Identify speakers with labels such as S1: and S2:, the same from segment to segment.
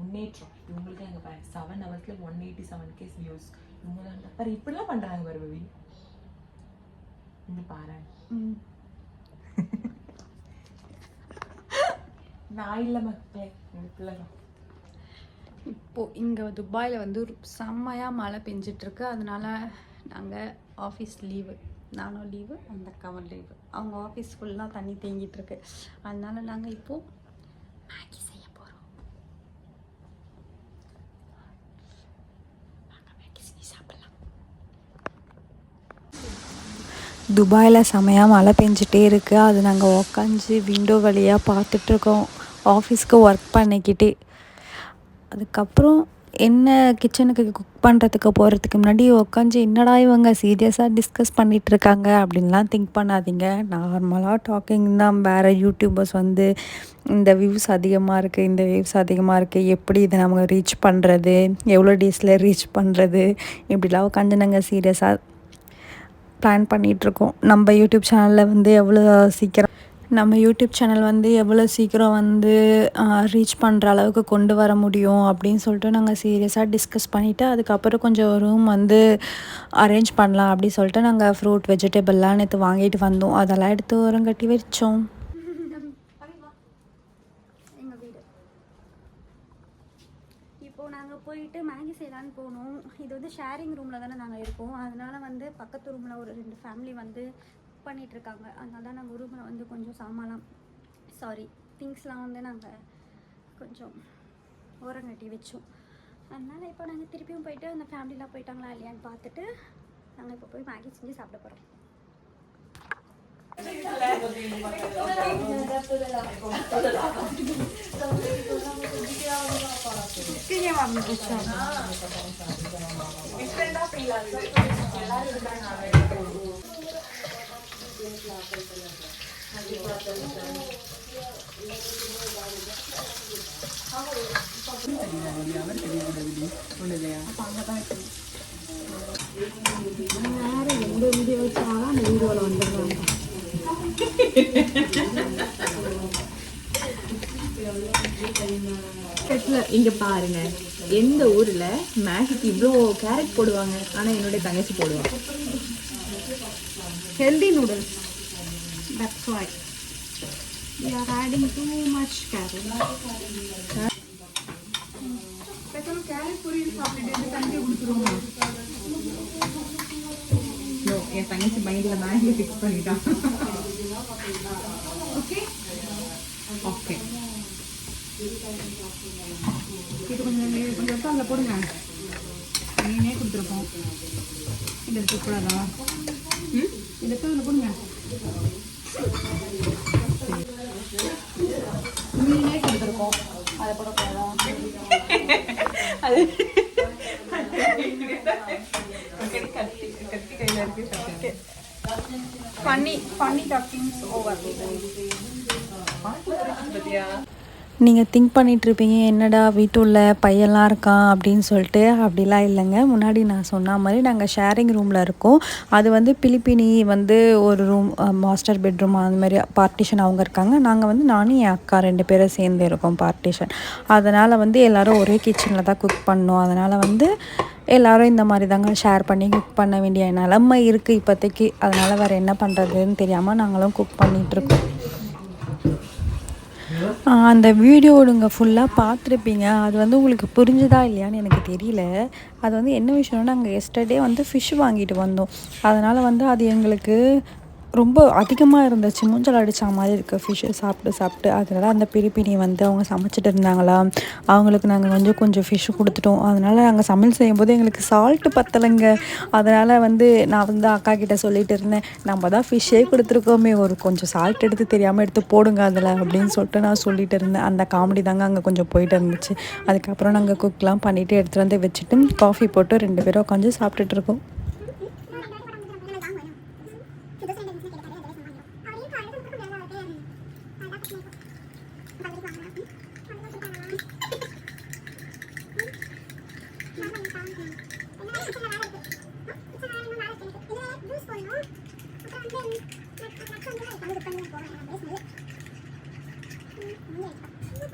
S1: முன்னேற்றம் இவங்களுக்கு நாங்கள் பாரு 7 ஹவர்ஸ்ல 187K வியூஸ். இவங்க தான் பாரு இப்படிலாம் பண்றாங்க பாரு பவி. இங்க பாரு நான் இல்ல மக்களே பிள்ளைதான்.
S2: இப்போது இங்கே துபாயில் வந்து செம்மையாக மழை பெஞ்சிட்ருக்கு. அதனால நாங்கள் ஆஃபீஸ் லீவு, நானும் லீவு, அந்த அக்காவும் லீவு. அவங்க ஆஃபீஸ் ஃபுல்லாக தண்ணி தேங்கிட்டுருக்கு. அதனால நாங்கள் இப்போது மேகி செய்ய போகிறோம். மேகி செஞ்சு சாப்பிட்லாம். துபாயில் செம்மையாக மழை பெஞ்சிட்டே இருக்குது. அது நாங்கள் உக்காந்து விண்டோ வழியாக பார்த்துட்ருக்கோம் ஆஃபீஸ்க்கு ஒர்க் பண்ணிக்கிட்டே. அதுக்கப்புறம் என்ன கிச்சனுக்கு குக் பண்ணுறதுக்கு போகிறதுக்கு முன்னாடி உட்காந்து என்னடா இவங்க சீரியஸாக டிஸ்கஸ் பண்ணிகிட்ருக்காங்க அப்படின்லாம் திங்க் பண்ணாதீங்க. நார்மலாக டாக்கிங் தான். வேறு யூடியூபர்ஸ் வந்து இந்த வியூஸ் அதிகமாக இருக்குது, இந்த வியூஸ் அதிகமாக இருக்குது, எப்படி இதை நம்ம ரீச் பண்ணுறது, எவ்வளோ டேஸில் ரீச் பண்ணுறது, இப்படிலாம் உட்காந்து நாங்கள் சீரியஸாக பிளான் பண்ணிகிட்ருக்கோம். நம்ம யூடியூப் சேனலில் வந்து எவ்வளோ சீக்கிரம் வந்து ரீச் பண்ணுற அளவுக்கு கொண்டு வர முடியும் அப்படின்னு சொல்லிட்டு நாங்கள் சீரியஸாக டிஸ்கஸ் பண்ணிவிட்டு அதுக்கப்புறம் கொஞ்சம் ரூம் வந்து அரேஞ்ச் பண்ணலாம் அப்படின்னு சொல்லிட்டு நாங்கள் ஃப்ரூட் வெஜிடபிள்லாம் நேற்று வாங்கிட்டு வந்தோம். அதெல்லாம் எடுத்து ஓரங்கட்டி வச்சோம். எங்கள் வீடு இப்போது நாங்கள் போயிட்டு மேகி செய்யலான்னு போனோம். இது வந்து ஷேரிங் ரூமில் தானே நாங்கள் இருக்கோம். அதனால் வந்து பக்கத்து ரூமில் ஒரு 2 ஃபேமிலி வந்து பண்ணிகிட்ருக்காங்க. அதனால தான் நாங்கள் ரூமில் வந்து கொஞ்சம் திங்ஸ்லாம் வந்து நாங்கள் கொஞ்சம் ஓரங்கட்டி வச்சோம். அதனால் இப்போ நாங்கள் திருப்பியும் போயிட்டு அந்த ஃபேமிலிலாம் போயிட்டாங்களா இல்லையான்னு பார்த்துட்டு நாங்கள் இப்போ போய் மேகி செஞ்சு சாப்பிட போகிறோம். எந்த வீடியோ வச்சாலும் அந்த வீடியோவில் வந்துடுறாங்க.
S1: இங்க பாருங்க, எந்த ஊர்ல மேகிக்கு இவ்வளோ கேரட் போடுவாங்க, ஆனா என்னுடைய தங்கச்சி போடுவாங்க
S2: healthy noodles. That's why we are adding too much carrot. Carrot பொரியல் சாப்பிட்டுட்டு தண்ணி குடிச்சிருவோம்.
S1: என் தங்கச்சி மைண்ட்ல மேகி ஃபிக்ஸ் பண்ணிட்டான்.
S2: ஓகே
S1: ஓகே
S2: இது கொஞ்சம் எடுத்து அதில் போடுங்க. மீனே கொடுத்துருப்போம். இதை எடுத்துக்கூடாதா? இதை எடுத்து அதில் போடுங்க. மீனே கொடுத்துருக்கோம், அதை போடக்கூடாதா?
S1: அது
S2: funny talkings over.
S3: நீங்கள் திங்க் பண்ணிகிட்ருப்பீங்க என்னடா வீட்டுள்ள பையன்லாம் இருக்கான் அப்படின்னு சொல்லிட்டு. அப்படிலாம் இல்லைங்க. முன்னாடி நான் சொன்ன மாதிரி நாங்கள் ஷேரிங் ரூமில் இருக்கோம். அது வந்து பிலிப்பினி வந்து ஒரு ரூம், மாஸ்டர் பெட்ரூம், அந்த மாதிரி பார்ட்டிஷன் அவங்க இருக்காங்க. நாங்கள் வந்து நானும் என் அக்கா 2 பேரும் சேர்ந்து இருக்கோம் பார்ட்டிஷன். அதனால் வந்து எல்லோரும் ஒரே கிச்சனில் தான் குக் பண்ணோம். அதனால் வந்து எல்லோரும் இந்த மாதிரி தாங்க ஷேர் பண்ணி குக் பண்ண வேண்டிய நிலமை இருக்குது இப்போதைக்கு. அதனால் வேறு என்ன பண்ணுறதுன்னு தெரியாமல் நாங்களும் குக் பண்ணிகிட்ருக்கோம். அந்த வீடியோ நீங்கள் ஃபுல்லாக பார்த்துருப்பீங்க. அது வந்து உங்களுக்கு புரிஞ்சுதா இல்லையான்னு எனக்கு தெரியல. அது வந்து என்ன விஷயம்னா, நாங்கள் எஸ்டர்டே வந்து ஃபிஷ் வாங்கிட்டு வந்தோம். அதனால் வந்து அது எங்களுக்கு ரொம்ப அதிகமாக இருந்துச்சு. மூஞ்சல் அடித்த மாதிரி இருக்குது ஃபிஷ்ஷு சாப்பிட்டு. அதனால் அந்த பிரிப்பினி வந்து அவங்க சமைச்சிட்டு இருந்தாங்களா, அவங்களுக்கு நாங்கள் கொஞ்சம் ஃபிஷ்ஷு கொடுத்துட்டோம். அதனால் நாங்கள் சமையல் செய்யும்போது எங்களுக்கு சால்ட்டு பத்தலைங்க. அதனால் வந்து நான் வந்து அக்கா கிட்டே சொல்லிகிட்டு இருந்தேன், நம்ம தான் ஃபிஷ்ஷே கொடுத்துருக்கோமே, ஒரு கொஞ்சம் சால்ட் எடுத்து தெரியாமல் எடுத்து போடுங்க அதில் அப்படின்னு சொல்லிட்டு நான் சொல்லிகிட்டு இருந்தேன். அந்த காமெடி தாங்க அங்கே கொஞ்சம் போயிட்டு இருந்துச்சு. அதுக்கப்புறம் நாங்கள் குக்லாம் பண்ணிவிட்டு எடுத்துகிட்டு வந்து வச்சுட்டு காஃபி போட்டு 2 பேரும் உட்காந்து சாப்பிட்டுட்ருக்கோம்.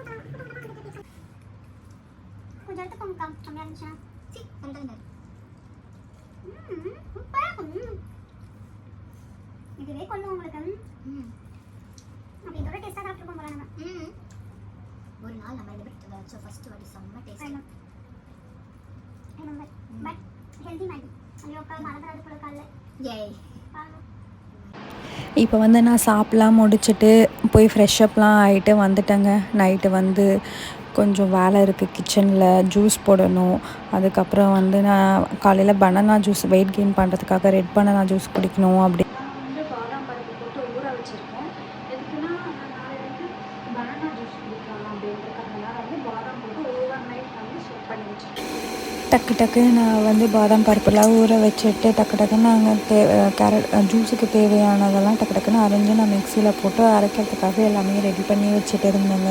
S2: Ini
S4: கொஞ்சம் எடுத்துக்கோங்க கம்மியாக இருந்துச்சுன்னா சி கரெக்டாக சூப்பராக இதுவே கொள்ளும் உங்களுக்கு அப்படி இதோட டேஸ்ட்டாக சாப்பிட்டுருக்கோம் போல நம்ம ஒரு நாள் நம்ம இந்த வச்ச ஃபர்ஸ்ட் வாட்டி செம்ம டேஸ்ட் பட் ஹெல்தி மேகி ஐயோ உட்கால் மறந்துடாது போல காலைல ஏய்
S3: இப்போ வந்து நான் சாப்பிட்லாம் முடிச்சுட்டு போய் ஃப்ரெஷ்அப்லாம் ஆகிட்டு வந்துட்டேங்க. நைட்டு வந்து கொஞ்சம் வேலை இருக்குது கிச்சனில், ஜூஸ் போடணும். அதுக்கப்புறம் வந்து நான் காலையில் பனானா ஜூஸ் வெயிட் கெயின் பண்ணுறதுக்காக ரெட் பனானா ஜூஸ் குடிக்கணும். அப்படி
S2: நான் வந்து பாதாம் பருப்பு போட்டு ஊற வச்சுருக்கேன். எதுக்குன்னா நான் வந்து பனானா ஜூஸ் குடிக்கலாம் அப்படின்றதுக்காக வந்து பாதாம் போட்டு ஓவர் நைட் வந்து சோக் பண்ணி வச்சுருக்கேன்.
S3: டக்கு நான் வந்து பாதாம் பருப்புலாம் ஊற வச்சுட்டு டக்குன்னு நாங்கள் கேரட் ஜூஸுக்கு தேவையானதெல்லாம் டக்குன்னு அரைஞ்சி நான் மிக்சியில் போட்டு அரைக்கிறதுக்காக எல்லாமே ரெடி பண்ணி வச்சுட்டு இருந்தேங்க.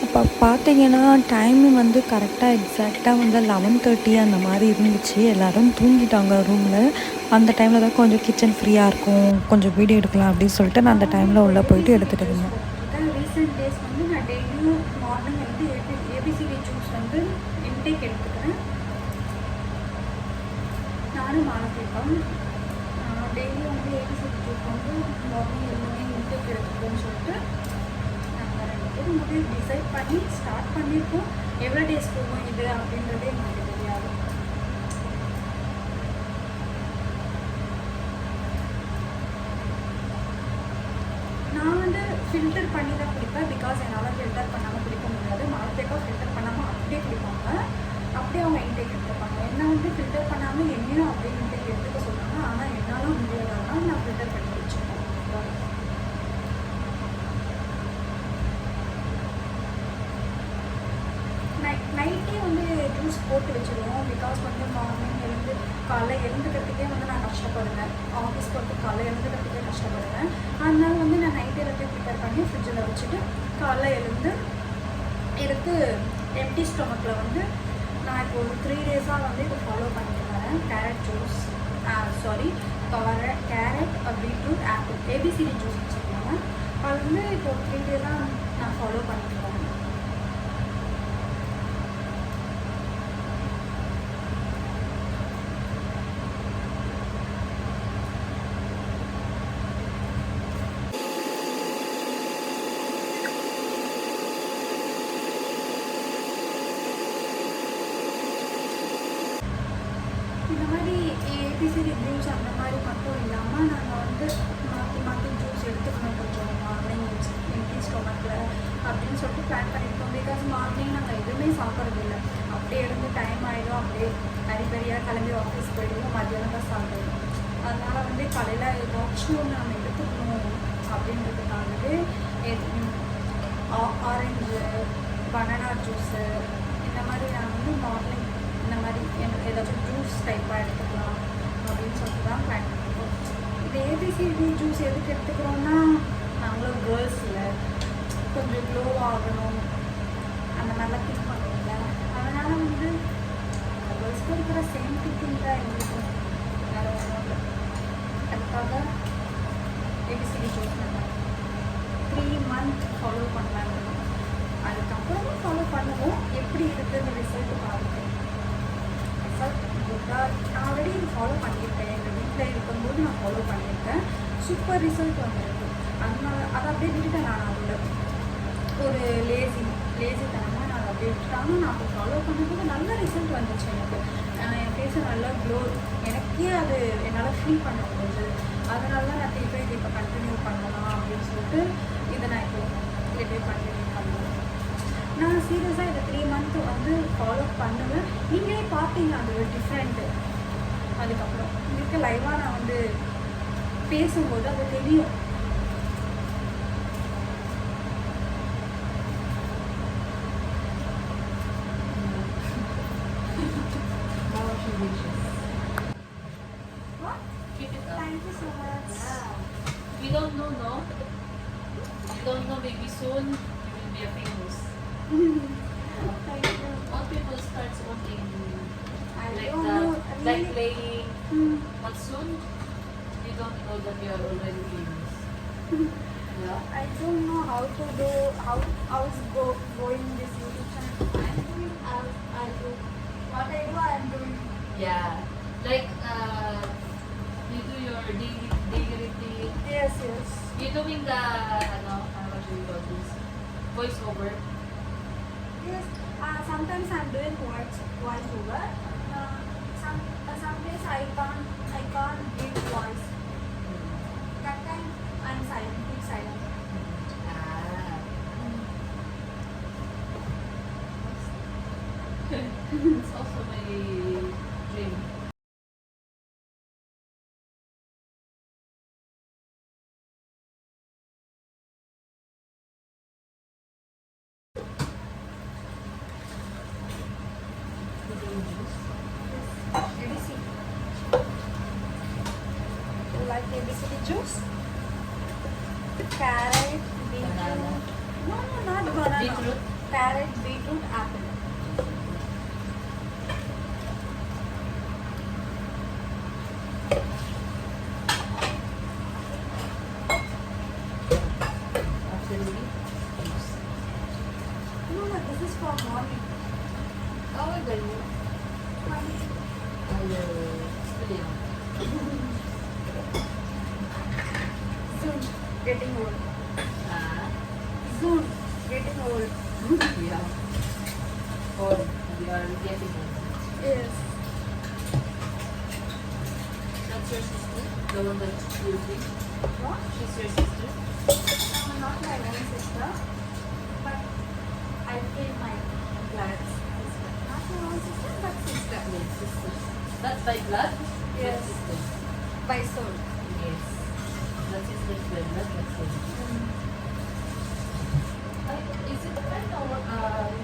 S3: இப்போ பார்த்தீங்கன்னா டைமிங் வந்து கரெக்டாக எக்ஸாக்டாக வந்து 11:30 அந்த மாதிரி இருந்துச்சு. எல்லோரும் தூங்கிட்டாங்க ரூமில். அந்த டைமில் தான் கொஞ்சம் கிச்சன் ஃப்ரீயாக இருக்கும், கொஞ்சம் வீடியோ எடுக்கலாம் அப்படின்னு சொல்லிட்டு நான் அந்த டைமில் உள்ளே போயிட்டு எடுத்துகிட்டு இருந்தேன்.
S2: ரீசெண்ட் டேஸ் வந்து நான் டெய்லியும் மார்னிங் வந்து ஏபிசிடி ஜூஸ் வந்து இன்டேக் எடுத்துக்கிறேன். நானும் மாலத்திருக்கோம் டெய்லியும் வந்து ஏபிசிடி ஜூஸ் வந்து மார்னிங் எல்லாமே இன்டேக் எடுத்துக்கோன்னு சொல்லிட்டு நாங்கள் 2 பேரும் முடிவு டிசைட் பண்ணி ஸ்டார்ட் பண்ணியிருக்கோம். எவ்வளோ டேஸ் போகும் இது அப்படின்றதே எனக்கு தெரியாது. நான் வந்து ஃபில்டர் பண்ணி தான் குடிப்பேன். பிகாஸ் என்னால் ஃபில்டர் பண்ணாமல் குடிக்க முடியாது. மாலத்தேக்கா ஃபில்டர் பண்ணாமல் அப்படியே குடிப்பாங்க, அப்படியே அவங்க இன்டேக் எடுத்துப்பாங்க. என்ன வந்து ஃபில்டர் பண்ணாமல் என்னையும் அப்படியே இன்டேக் எடுத்துக்க சொல்கிறாங்க. ஆனால் என்னால் முடியாதனால நான் ஃபில்டர் பண்ணி வச்சுப்பேன். நைட்டே வந்து ஜூஸ் போட்டு வச்சுருவோம். பிகாஸ் வந்து மார்னிங் எழுந்து காலைல எழுந்துக்கிறதுக்கே வந்து நான் கஷ்டப்படுவேன். ஆஃபீஸ் போகிறதுக்கு காலைல எழுந்துக்கிறதுக்கே கஷ்டப்படுவேன். அதனால வந்து நான் நைட்டே எல்லாத்தையும் ப்ரிப்பேர் பண்ணி ஃப்ரிட்ஜில் வச்சுட்டு காலைல எழுந்து எடுத்து எம்டி ஸ்டொமக்கில் வந்து நான் இப்போ ஒரு 3 டேஸாக வந்து இப்போ ஃபாலோ பண்ணிட்டு வரேன். Carrot juice carrot beetroot apple ABCD juice வச்சுருக்காங்க. அது வந்து இப்போ 3 டேஸாக நான் ஃபாலோ பண்ணிட்டு வரேன். இந்த மாதிரி ஏபிசிடி ஜூஸ் அந்த மாதிரி மட்டும் இல்லாமல் நாங்கள் வந்து மாற்றி ஜூஸ் எடுத்துக்கணும் கொஞ்சம் மார்னிங் எம்டி ஸ்டொமக்கில் அப்படின்னு சொல்லிட்டு பிளான் பண்ணியிருக்கோம். பிகாஸ் மார்னிங் நாங்கள் எதுவுமே சாப்பிட்றது இல்லை. அப்படியே இருந்து டைம் ஆகிடும், அப்படியே அரிபரியாக கிளம்பி ஆஃபீஸ் போயிடுவோம், மத்தியானம் தான் சாப்பிடுவோம். அதனால் வந்து காலையில் ஏதாச்சும் நம்ம எடுத்துக்கணும் அப்படின்றதுக்காகவே ஆரஞ்சு பனானா ஜூஸு இந்த மாதிரி நான் வந்து மார்னிங் இந்த மாதிரி எனக்கு ஏதாச்சும் ஜூஸ் டைப்பாக எடுத்துக்கலாம் அப்படின்னு சொல்லிட்டு தான் பிளான் பண்ணியிருக்கோம். இந்த ஏபிசிடி ஜூஸ் எதுக்கு எடுத்துக்கிறோன்னா நாங்களும் கேர்ள்ஸில் கொஞ்சம் க்ளோ ஆகணும் அந்த மாதிரிலாம் திங்க் பண்ணுவோம்ல. அதனால் வந்து கேர்ள்ஸ்க்கு இருக்கிற சேம் திங்கிங் தான் எங்களுக்கும் வேறு ஒன்றும் இல்லை. அதுக்காக ஏபிசிடி ஜூஸ் நம்ம 3 மந்த் ஃபாலோ பண்ணலான்னு. அதுக்கப்புறமும் ஃபாலோ பண்ணுவோம். எப்படி இருக்குதுன்னு ரிசல்ட் பாருங்கள். நான் ஆல்ரெடி ஃபாலோ பண்ணியிருக்கேன். எங்கள் வீட்டில் இருக்கும்போது நான் ஃபாலோ பண்ணியிருக்கேன். சூப்பர் ரிசல்ட் வந்துருக்கு. அதனால அதை அப்படியே விட்டுட்டேன். நான் அதில் ஒரு லேசித்தனமாக நான் அதை அப்படியே விட்டுட்டாங்க. நான் அப்போ ஃபாலோ பண்ணும்போது நல்ல ரிசல்ட் வந்துச்சு எனக்கு. என் ஃபேஸை நல்லா க்ளோ எனக்கே அது என்னால் ஃபீல் பண்ண முடிஞ்சது. அதனால தான் நான் திருப்பி இது இப்போ கண்டினியூ பண்ணலாம் அப்படின்னு சொல்லிட்டு இதை நான் இப்போ திருப்பி கண்டினியூ பண்ணுவேன். நான் சீரியஸாக இதை 3 மந்த் வந்து ஃபாலோ பண்ணுவேன். நீங்களே பார்த்தீங்க அது ஒரு டிஃப்ரெண்ட்டு. அதுக்கப்புறம் உங்களுக்கு லைவாக நான் வந்து பேசும்போது அது தெரியும். Thank you so much.
S1: We don't know, no? You don't know, maybe soon you will be a famous.
S2: Thank you.
S1: All people start wanting
S2: I
S1: like
S2: don't
S1: that,
S2: know.
S1: like
S2: Really?
S1: playing. But soon, you don't know that you are already famous. Yeah.
S3: I don't know how to do, how is going this YouTube channel. I'm doing as I do. What I do, I am doing.
S1: Yeah. Like you do your daily routine.
S3: Yes.
S1: You're doing the what do you call this? Voiceover.
S3: Yes. Sometimes I'm doing voiceover. Some days I can't give voice. That time I'm silent, keep silent.
S1: Ah. It's also my dream.
S3: ABC. You like ABCD juice? Carrot, beetroot.
S1: Banana.
S3: No, not banana.
S1: Beetroot?
S3: Carrot, beetroot, apple.
S1: Absolutely.
S3: No, this is for morning.
S1: Oh, ganun. Ayaw. Gusto yan.
S3: Soon getting old.
S1: Ah.
S3: Soon getting old.
S1: Yeah. Or we are getting old.
S3: Yes.
S1: That's your sister? The one that's using?
S3: What?
S1: She's your sister?
S3: Not my own sister, but I feel my blood. Not my own sister, but sister.
S1: Yes, sister. That's by blood?
S3: Yes.
S1: That's sister.
S3: By soul.
S1: Yes. That's sister's by blood. That's it. Is it fine now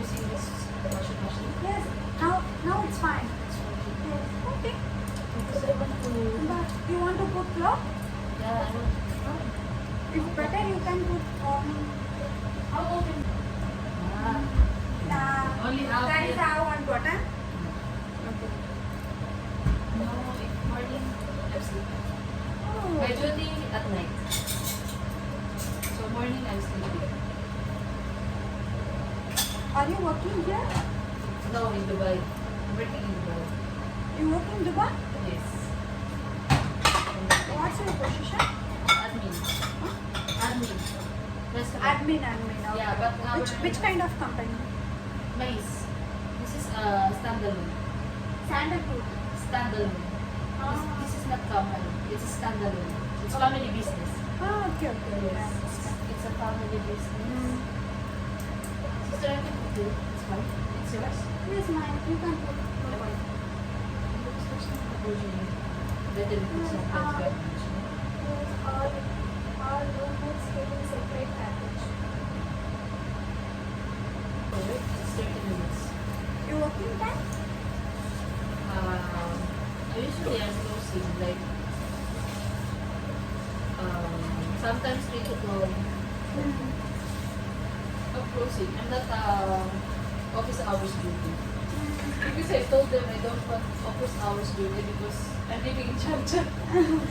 S1: using this washing machine?
S3: Yes. Now it's fine. Yes. Okay.
S1: Because I want to...
S3: But you want to put cloth?
S1: Yeah, I want to...
S3: If better, you can put
S1: How open? Ah. Only half
S3: That is
S1: here.
S3: how one button. Okay.
S1: No, in morning, I'm sleeping.
S3: Oh.
S1: My duty at night. So morning, I'm sleeping.
S3: Are you working here?
S1: No, in Dubai. I'm working in Dubai.
S3: You work in Dubai?
S1: Yes.
S3: What's your position?
S1: Admin. Admin. Restaurant.
S3: Admin. Okay.
S1: Yeah, but our...
S3: Which kind of company?
S1: Maze. This is standalone.
S3: Sandalwood.
S1: Standalone. This is not company. It's a standalone. It's family business.
S3: Okay.
S1: Yes. It's a family business. Sister, I can put it. It's fine. It's yours.
S3: Yes, mine. You can put.
S1: Better put some beverage.
S3: Yes, all roommates getting separate package.
S1: Correct. It's 30 minutes.
S3: You working time?
S1: Usually I'm closing like sometimes 3 to 12. Of closing. I'm not office hours duty. Because I told them I don't want office hours duty because I'm living in Sharjah.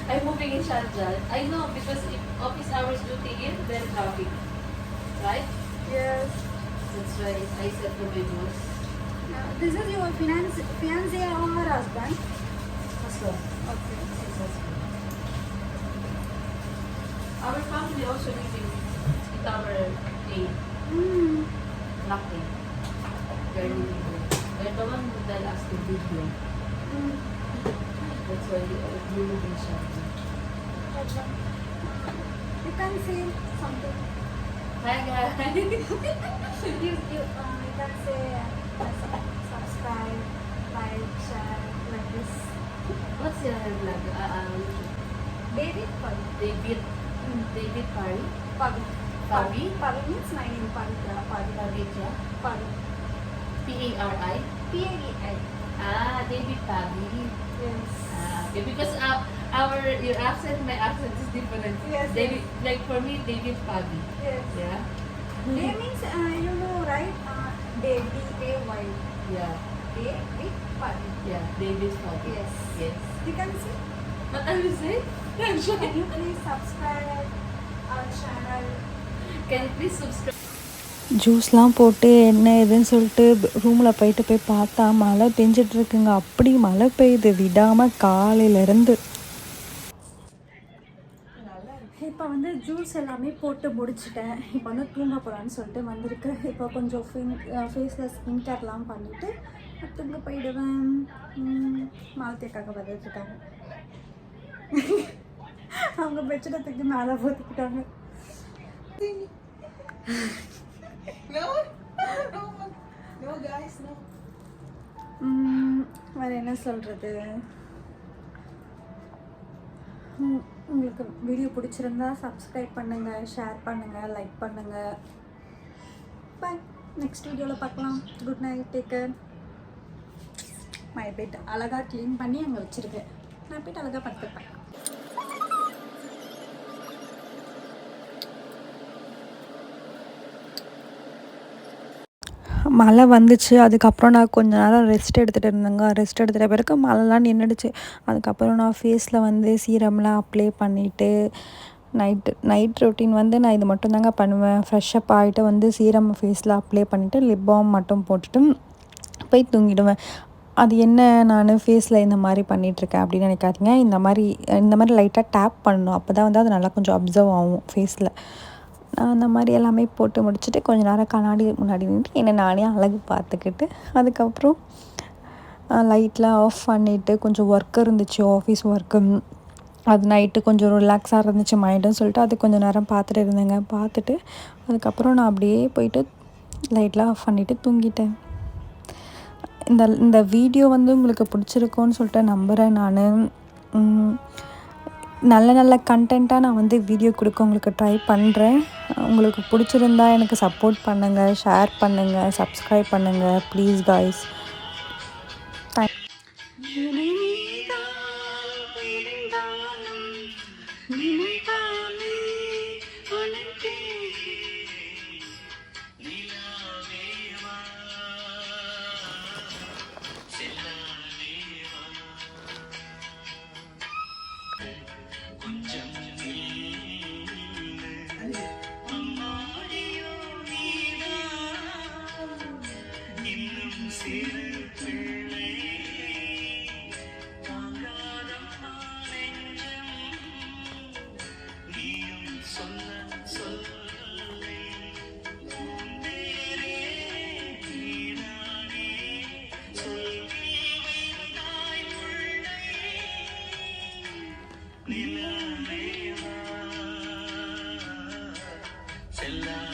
S1: I'm moving in Sharjah. I know because if office hours duty in, then traffic. Right?
S3: Yes.
S1: That's why I said to my boss,
S3: This is your fiance or husband?
S1: husband.
S3: Okay.
S1: His husband. Our family also living in Tower A, Block A. They're living there. They're the one that asked to live here. That's why we live in Sharjah.
S3: You can say something.
S1: Hi guys.
S3: You can say subscribe, like, share, like this.
S1: What's your vlog?
S3: David Pavi.
S1: David Pari.
S3: Pavi.
S1: Pavi?
S3: Pavi means my name. Pavitra. Pavi.
S1: Pavitra.
S3: Pavi.
S1: P-A-R-I.
S3: P-A-V-I.
S1: David Pavi.
S3: Yes.
S1: Okay, because your accent, my accent is different.
S3: Yes,
S1: David, like for me, David Pavi.
S3: Yes.
S1: Yeah.
S3: Day means you know, right? Day, D-A-Y.
S1: Yeah.
S3: David Pavi.
S1: Yeah. David Pavi.
S3: Yes.
S1: Yes.
S3: You can see.
S1: What are you saying? I'm sure.
S3: Can you please subscribe our channel
S1: Can please subscribe.
S3: ஜூஸ்லாம் போட்டு என்ன ஏதுன்னு சொல்லிட்டு ரூமில் போய் பார்த்தா மழை பெஞ்சிட்ருக்குங்க. அப்படி மழை பெய்யுது விடாமல் காலையிலேருந்து. இப்போ வந்து ஜூஸ் எல்லாமே போட்டு முடிச்சிட்டேன். இப்போ வந்து தூங்க போகலான்னு சொல்லிட்டு வந்திருக்கு. இப்போ கொஞ்சம் ஃபேஸில் ஸ்கின் கேர்லாம் பண்ணிவிட்டு தூங்க போயிடுவேன். மாலத்தியக்காக வந்துட்டுருக்காங்க. அவங்க பெட்ஷீட்டத்துக்கு மேலே போட்டுக்கிட்டாங்க. வேறு என்ன சொல்கிறது, உங்களுக்கு வீடியோ பிடிச்சிருந்தா சப்ஸ்கிரைப் பண்ணுங்கள், ஷேர் பண்ணுங்கள், லைக் பண்ணுங்கள். பாய், நெக்ஸ்ட் வீடியோவில் பார்க்கலாம். Good night, take care. My bed அழகாக க்ளீன் பண்ணி அங்கே வச்சுருக்கேன். நான் போய்ட்டு அழகாக படுத்துப்பேன். மழை வந்துச்சு. அதுக்கப்புறம் நான் கொஞ்ச நேரம் ரெஸ்ட் எடுத்துகிட்டு இருந்தேங்க. ரெஸ்ட் எடுத்துகிட்ட பிறகு மழைலாம் நின்றுடுச்சு. அதுக்கப்புறம் நான் ஃபேஸில் வந்து சீரம்லாம் அப்ளை பண்ணிவிட்டு நைட் ரொட்டீன் வந்து நான் இது மட்டும் தாங்க பண்ணுவேன். ஃப்ரெஷ்ஷப் ஆகிட்டு வந்து சீரம் ஃபேஸில் அப்ளை பண்ணிவிட்டு லிப் பாம் மட்டும் போட்டுட்டு போய் தூங்கிடுவேன். அது என்ன நான் ஃபேஸில் இந்த மாதிரி பண்ணிகிட்ருக்கேன் அப்படின்னு நினைக்காதீங்க. இந்த மாதிரி லைட்டாக டேப் பண்ணணும். அப்போ தான் வந்து அது நல்லா கொஞ்சம் அப்சர்வ் ஆகும் ஃபேஸில். நான் அந்த மாதிரி எல்லாமே போட்டு முடிச்சுட்டு கொஞ்ச நேரம் கண்ணாடி முன்னாடி நின்று என்னை நானே அழகு பார்த்துக்கிட்டு அதுக்கப்புறம் லைட்லாம் ஆஃப் பண்ணிவிட்டு கொஞ்சம் ஒர்க் இருந்துச்சு, ஆஃபீஸ் ஒர்க்கு. அது நைட்டு கொஞ்சம் ரிலாக்ஸாக இருந்துச்சு மைண்டுன்னு சொல்லிட்டு அது கொஞ்சம் நேரம் பார்த்துட்டு இருந்தேங்க. பார்த்துட்டு அதுக்கப்புறம் நான் அப்படியே போயிட்டு லைட்லாம் ஆஃப் பண்ணிவிட்டு தூங்கிட்டேன். இந்த வீடியோ வந்து உங்களுக்கு பிடிச்சிருக்கோன்னு சொல்லிட்டு நம்புகிறேன். நான் நல்ல கண்டென்ட்டாக நான் வந்து வீடியோ கொடுக்க உங்களுக்கு ட்ரை பண்ணுறேன். உங்களுக்கு பிடிச்சிருந்தா எனக்கு சப்போர்ட் பண்ணுங்கள், ஷேர் பண்ணுங்கள், சப்ஸ்கிரைப் பண்ணுங்கள் ப்ளீஸ் காய்ஸ்.
S5: நிலவேவா செல்ல